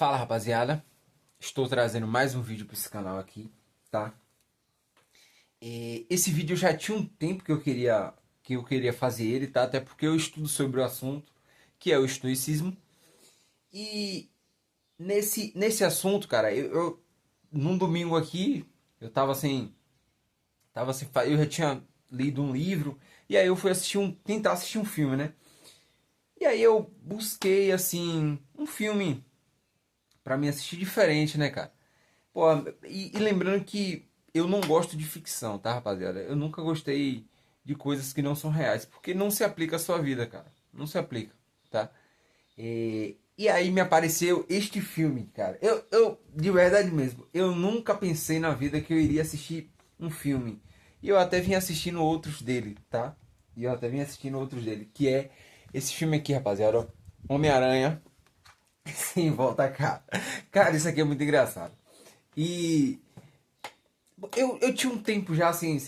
Fala, rapaziada, estou trazendo mais um vídeo para esse canal aqui, tá? Esse vídeo já tinha um tempo que eu queria fazer ele, tá? Até porque eu estudo sobre o assunto, que é o estoicismo. E nesse assunto, cara, num domingo aqui, eu eu já tinha lido um livro, e aí eu fui tentar assistir um filme, né? E aí eu busquei, assim, um filme pra me assistir diferente, né, cara? Pô, e lembrando que eu não gosto de ficção, tá, rapaziada? Eu nunca gostei de coisas que não são reais, porque não se aplica à sua vida, cara. Não se aplica, tá? E aí me apareceu este filme, cara. De verdade mesmo, eu nunca pensei na vida que eu iria assistir um filme. E eu até vim assistindo outros dele, tá? E eu até vim assistindo outros dele, que é esse filme aqui, rapaziada, ó. Homem-Aranha sem volta, cara. Cara, isso aqui é muito engraçado. E eu tinha um tempo já sem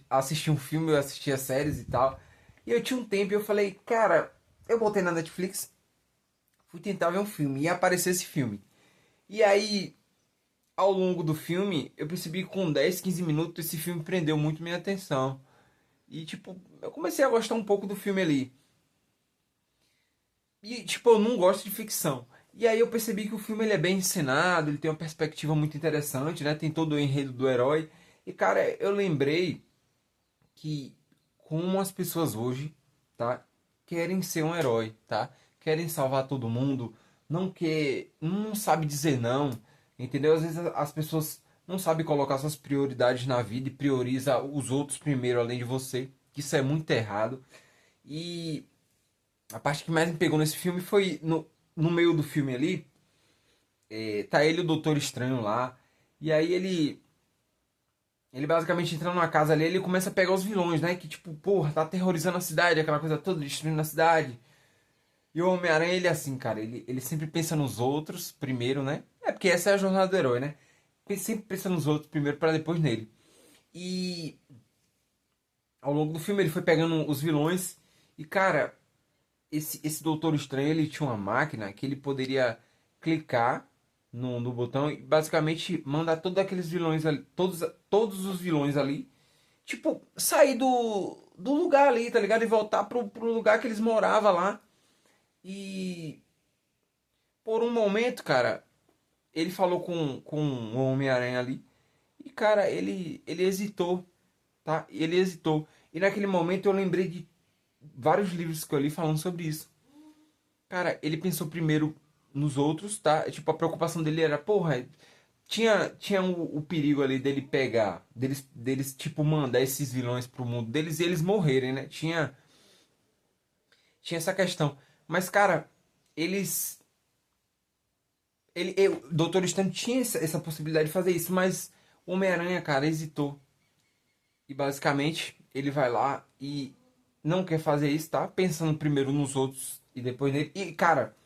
assistir um filme, eu assistia séries e tal. E eu tinha um tempo e eu falei, cara, eu botei na Netflix, fui tentar ver um filme e apareceu esse filme. E aí, ao longo do filme, eu percebi que com 10, 15 minutos esse filme prendeu muito minha atenção. E tipo, eu comecei a gostar um pouco do filme ali. E tipo, eu não gosto de ficção. E aí eu percebi que o filme ele é bem encenado, ele tem uma perspectiva muito interessante, né? Tem todo o enredo do herói. E cara, eu lembrei que como as pessoas hoje, tá, querem ser um herói, tá? Querem salvar todo mundo, não sabe dizer não, entendeu? Às vezes as pessoas não sabem colocar suas prioridades na vida e prioriza os outros primeiro além de você, que isso é muito errado. E a parte que mais me pegou nesse filme foi no meio do filme ali, tá ele e o Doutor Estranho lá, e aí ele basicamente entra numa casa ali, ele começa a pegar os vilões, né? Que tipo, porra, tá aterrorizando a cidade, aquela coisa toda, destruindo a cidade. E o Homem-Aranha, ele é assim, cara, ele sempre pensa nos outros primeiro, né? É porque essa é a jornada do herói, né? Ele sempre pensa nos outros primeiro para depois nele. E ao longo do filme ele foi pegando os vilões. E cara, esse Doutor Estranho, ele tinha uma máquina que ele poderia clicar no botão e basicamente mandar todos aqueles vilões ali, todos os vilões ali tipo, sair do lugar ali, tá ligado? E voltar pro lugar que eles moravam lá. E por um momento, cara, ele falou com o Homem-Aranha ali. E, cara, ele hesitou, tá? Ele hesitou. E naquele momento eu lembrei de vários livros que eu li falando sobre isso. Cara, ele pensou primeiro nos outros, tá? Tipo, a preocupação dele era, porra, tinha o perigo ali dele pegar, deles, tipo, mandar esses vilões pro mundo deles e eles morrerem, né? Tinha essa questão. Mas, cara, eles. O Doutor Estranho tinha essa possibilidade de fazer isso, mas o Homem-Aranha, cara, hesitou. E basicamente ele vai lá e não quer fazer isso, tá? Pensando primeiro nos outros e depois nele. E, cara,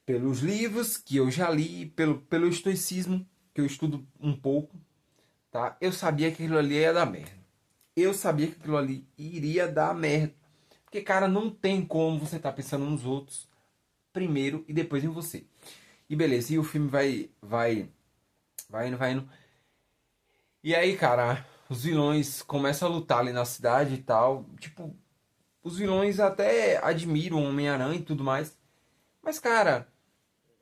pelos livros que eu já li, pelo estoicismo que eu estudo um pouco, tá? Eu sabia que aquilo ali ia dar merda. Eu sabia que aquilo ali iria dar merda. Porque, cara, não tem como você estar pensando nos outros primeiro e depois em você. E beleza, e o filme vai indo. E aí, cara, os vilões começam a lutar ali na cidade e tal. Tipo, os vilões até admiram o Homem-Aranha e tudo mais. Mas, cara,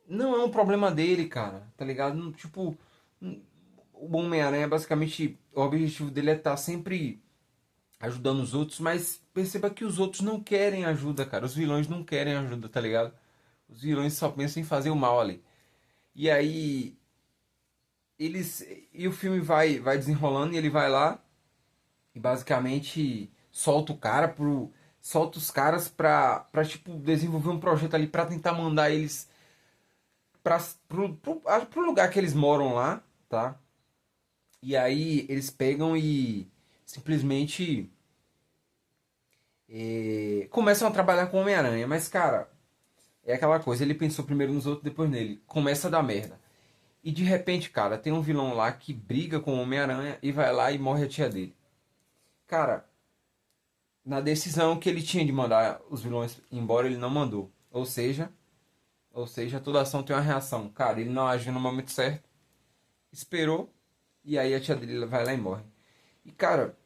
não é um problema dele, cara, tá ligado? Tipo, o Homem-Aranha, basicamente, o objetivo dele é estar sempre ajudando os outros, mas perceba que os outros não querem ajuda, cara. Os vilões não querem ajuda, tá ligado? Os vilões só pensam em fazer o mal ali. E aí, eles e o filme vai desenrolando e ele vai lá e basicamente solta os caras pra tipo desenvolver um projeto ali pra tentar mandar eles pro lugar que eles moram lá, tá? E aí eles pegam e simplesmente começam a trabalhar com o Homem-Aranha, mas cara, é aquela coisa, ele pensou primeiro nos outros, depois nele. Começa a dar merda. E de repente, cara, tem um vilão lá que briga com o Homem-Aranha e vai lá e morre a tia dele. Cara, na decisão que ele tinha de mandar os vilões embora, ele não mandou. Ou seja, Ou seja, toda ação tem uma reação. Cara, ele não agiu no momento certo, esperou, e aí a tia dele vai lá e morre. E cara,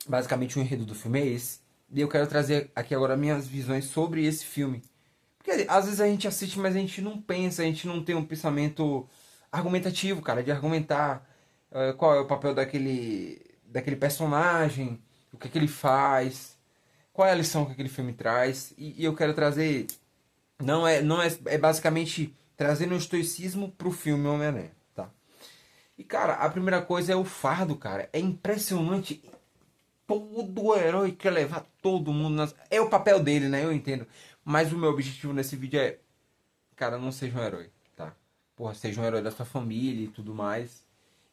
basicamente o enredo do filme é esse. E eu quero trazer aqui agora minhas visões sobre esse filme. Porque às vezes a gente assiste, mas a gente não pensa, a gente não tem um pensamento argumentativo, cara, de argumentar qual é o papel daquele personagem, o que, é que ele faz, qual é a lição que aquele filme traz. E eu quero trazer. É basicamente trazendo o estoicismo pro filme Homem-Aranha, tá? E cara, a primeira coisa é o fardo, cara. É impressionante. Todo herói quer levar todo mundo nas... É o papel dele, né? Eu entendo. Mas o meu objetivo nesse vídeo é, cara, não seja um herói, tá? Porra, seja um herói da sua família e tudo mais.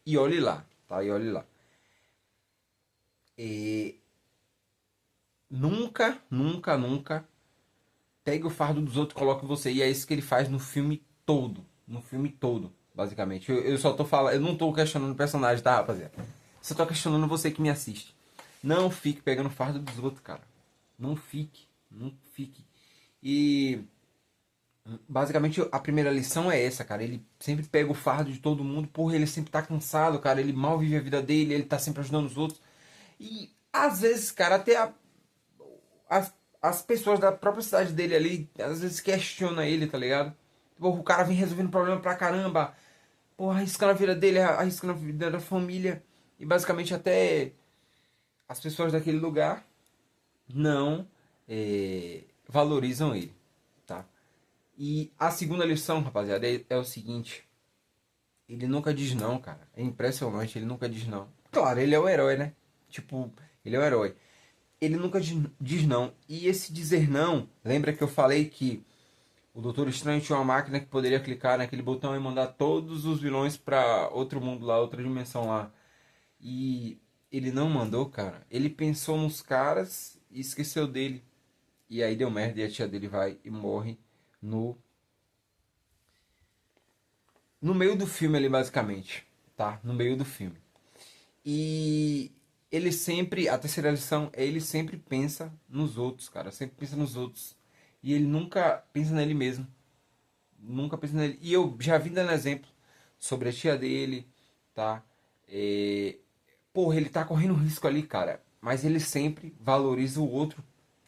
E olhe lá, tá? E olhe lá. E nunca, nunca, nunca pegue o fardo dos outros e coloque em você. E é isso que ele faz no filme todo. No filme todo, basicamente. Eu só tô falando. Eu não tô questionando o personagem, tá, rapaziada? Só tô questionando você que me assiste. Não fique pegando o fardo dos outros, cara. Não fique. Não fique. E basicamente a primeira lição é essa, cara. Ele sempre pega o fardo de todo mundo, porra, ele sempre tá cansado, cara. Ele mal vive a vida dele, ele tá sempre ajudando os outros. E às vezes, cara, até as pessoas da própria cidade dele ali, às vezes questiona ele, tá ligado? Porra, o cara vem resolvendo problema pra caramba, porra, arriscando a vida dele, arriscando a vida da família. E basicamente até as pessoas daquele lugar não valorizam ele, tá? E a segunda lição, rapaziada, é o seguinte. Ele nunca diz não, cara. É impressionante, ele nunca diz não. Claro, ele é o herói, né? Tipo, ele é o herói. Ele nunca diz não. E esse dizer não, lembra que eu falei que o Doutor Estranho tinha uma máquina que poderia clicar naquele botão e mandar todos os vilões pra outro mundo lá, outra dimensão lá. E ele não mandou, cara. Ele pensou nos caras e esqueceu dele. E aí deu merda e a tia dele vai e morre no no meio do filme ali, basicamente, tá? No meio do filme. E ele sempre, a terceira lição é ele sempre pensa nos outros, cara. Sempre pensa nos outros. E ele nunca pensa nele mesmo. Nunca pensa nele. E eu já vim dando exemplo sobre a tia dele, tá? É... Porra, ele tá correndo risco ali, cara. Mas ele sempre valoriza o outro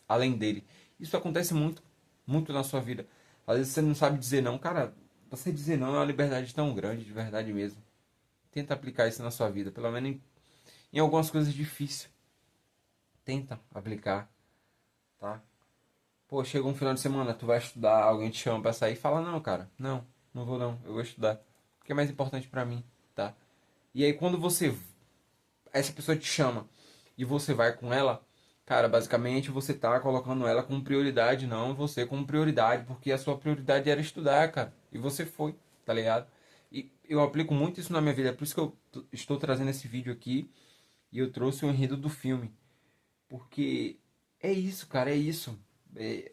além dele. Isso acontece muito, muito na sua vida. Às vezes você não sabe dizer não, cara. Você dizer não é uma liberdade tão grande, de verdade mesmo. Tenta aplicar isso na sua vida, pelo menos em algumas coisas difíceis. Tenta aplicar, tá? Pô, chega um final de semana, tu vai estudar, alguém te chama pra sair e fala, não, cara, não, não vou não, eu vou estudar. Porque é mais importante pra mim, tá? E aí quando essa pessoa te chama e você vai com ela, cara, basicamente você tá colocando ela como prioridade, não você como prioridade, porque a sua prioridade era estudar, cara. E você foi, tá ligado? E eu aplico muito isso na minha vida, é por isso que eu estou trazendo esse vídeo aqui e eu trouxe o enredo do filme. Porque é isso, cara, é isso.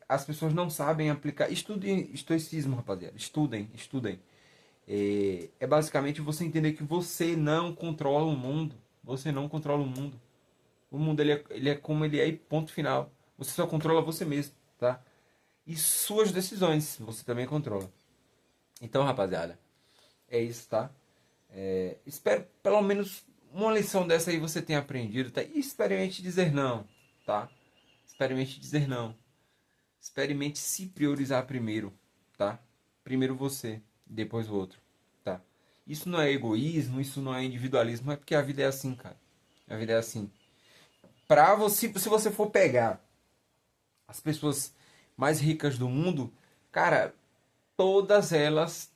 As pessoas não sabem aplicar. Estudem estoicismo, rapaziada. Estudem, estudem. É basicamente você entender que você não controla o mundo. Você não controla o mundo. O mundo ele é como ele é e ponto final. Você só controla você mesmo, tá? E suas decisões você também controla. Então, rapaziada, é isso, tá? Espero pelo menos uma lição dessa aí você tenha aprendido, tá? E experimente dizer não, tá? Experimente dizer não. Experimente se priorizar primeiro, tá? Primeiro você, depois o outro, tá? Isso não é egoísmo, isso não é individualismo, é porque a vida é assim, cara. A vida é assim. Pra você, se você for pegar as pessoas mais ricas do mundo, cara, todas elas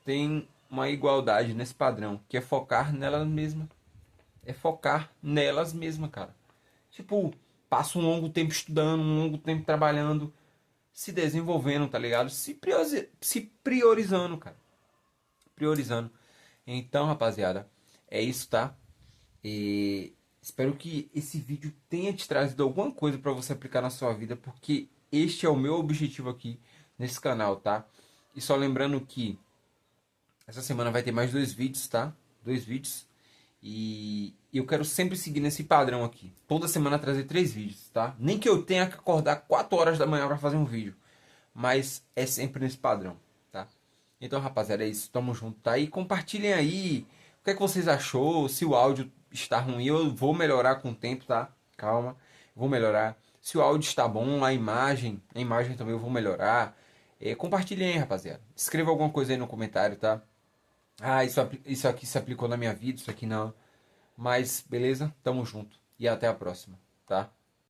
têm uma igualdade nesse padrão, que é focar nelas mesmas. É focar nelas mesmas, cara. Tipo, passa um longo tempo estudando, um longo tempo trabalhando, se desenvolvendo, tá ligado? Se priorizando, cara. Priorizando. Então, rapaziada, é isso, tá? E espero que esse vídeo tenha te trazido alguma coisa para você aplicar na sua vida, porque este é o meu objetivo aqui nesse canal, tá? E só lembrando que essa semana vai ter mais dois vídeos, tá? Dois vídeos. E eu quero sempre seguir nesse padrão aqui. Toda semana trazer três vídeos, tá? Nem que eu tenha que acordar 4 horas da manhã para fazer um vídeo. mas é sempre nesse padrão, tá? Então, rapaziada, é isso. Tamo junto, tá? E compartilhem aí o que é que vocês achou, se o áudio está ruim, eu vou melhorar com o tempo, tá? Calma, vou melhorar. Se o áudio está bom, a imagem também eu vou melhorar. Compartilhem aí, rapaziada. Escreva alguma coisa aí no comentário, tá? Ah, isso aqui se aplicou na minha vida, isso aqui não. Mas beleza, tamo junto. E até a próxima, tá?